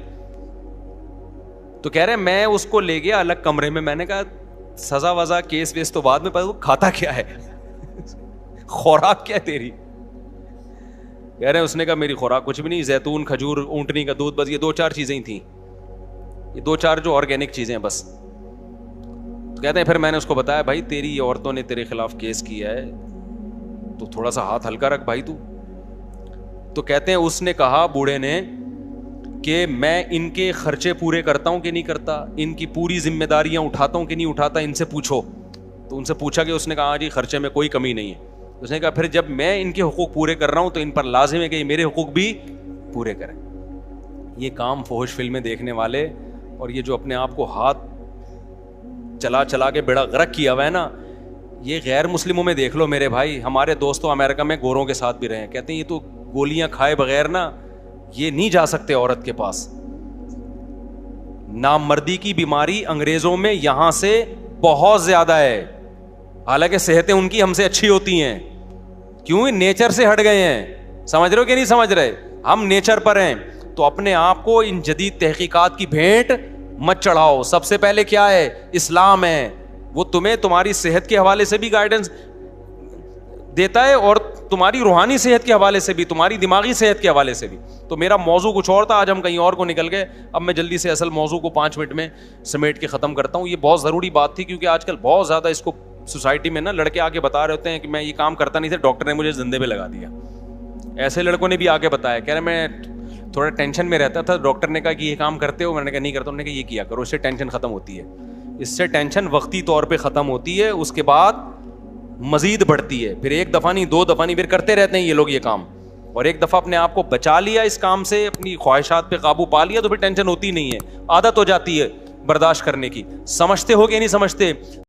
تو کہہ رہے میں اس کو لے گیا الگ کمرے میں, میں نے کہا سزا وزا کیس ویس تو بعد میں, پتا وہ کھاتا کیا ہے, خوراک کیا ہے تیری؟ کہہ رہے اس نے کہا میری خوراک کچھ بھی نہیں, زیتون, کھجور, اونٹنی کا دودھ, بس یہ 2-4 چیزیں ہی تھیں, یہ 2-4 جو آرگینک چیزیں ہیں بس. تو کہتے ہیں پھر میں نے اس کو بتایا بھائی تیری عورتوں نے تیرے خلاف کیس کیا ہے تو تھوڑا سا ہاتھ ہلکا رکھ بھائی تو. تو کہتے ہیں اس نے کہا بوڑھے نے کہ میں ان کے خرچے پورے کرتا ہوں کہ نہیں کرتا, ان کی پوری ذمہ داریاں اٹھاتا ہوں کہ نہیں اٹھاتا, ان سے پوچھو. تو ان سے پوچھا کہ اس نے کہا جی خرچے میں کوئی کمی نہیں ہے. اس نے کہا پھر جب میں ان کے حقوق پورے کر رہا ہوں تو ان پر لازم ہے کہ یہ میرے حقوق بھی پورے کریں. یہ کام فحش فلمیں دیکھنے والے اور یہ جو اپنے آپ کو ہاتھ چلا چلا کے بیڑا غرق کیا ہوا ہے نا, یہ غیر مسلموں میں دیکھ لو میرے بھائی. ہمارے دوستوں امریکہ میں گوروں کے ساتھ بھی رہے ہیں, کہتے ہیں یہ تو گولیاں کھائے بغیر نا یہ نہیں جا سکتے عورت کے پاس. نامردی کی بیماری انگریزوں میں یہاں سے بہت زیادہ ہے, حالانکہ صحتیں ان کی ہم سے اچھی ہوتی ہیں. کیوں؟ نیچر سے ہٹ گئے ہیں. سمجھ رہے ہو کہ نہیں سمجھ رہے؟ ہم نیچر پر ہیں. تو اپنے آپ کو ان جدید تحقیقات کی بھینٹ مت چڑھاؤ. سب سے پہلے کیا ہے؟ اسلام ہے. وہ تمہیں تمہاری صحت کے حوالے سے بھی گائیڈنس دیتا ہے اور تمہاری روحانی صحت کے حوالے سے بھی, تمہاری دماغی صحت کے حوالے سے بھی. تو میرا موضوع کچھ اور تھا, آج ہم کہیں اور کو نکل گئے. اب میں جلدی سے اصل موضوع کو 5 منٹ میں سمیٹ کے ختم کرتا ہوں. یہ بہت ضروری بات تھی کیونکہ آج کل بہت زیادہ اس کو سوسائٹی میں نا لڑکے آ کے بتا رہے ہوتے ہیں کہ میں یہ کام کرتا نہیں تھا, ڈاکٹر نے مجھے زندے پہ لگا دیا. ایسے لڑکوں نے بھی آ کے بتایا, کہہ رہے میں تھوڑا ٹینشن میں رہتا تھا, ڈاکٹر نے کہا کہ یہ کام کرتے ہو, میں نے کہا نہیں کرتا. انہوں نے کہا یہ کیا کرو, اس سے ٹینشن ختم ہوتی ہے. اس سے ٹینشن وقتی طور پہ ختم ہوتی ہے, اس کے بعد مزید بڑھتی ہے. پھر 1 دفعہ نہیں 2 دفعہ نہیں, پھر کرتے رہتے ہیں یہ لوگ یہ کام. اور ایک دفعہ اپنے آپ کو بچا لیا اس کام سے, اپنی خواہشات پہ قابو پا لیا, تو پھر ٹینشن ہوتی نہیں ہے, عادت ہو جاتی ہے برداشت کرنے کی. سمجھتے ہو کہ نہیں سمجھتے؟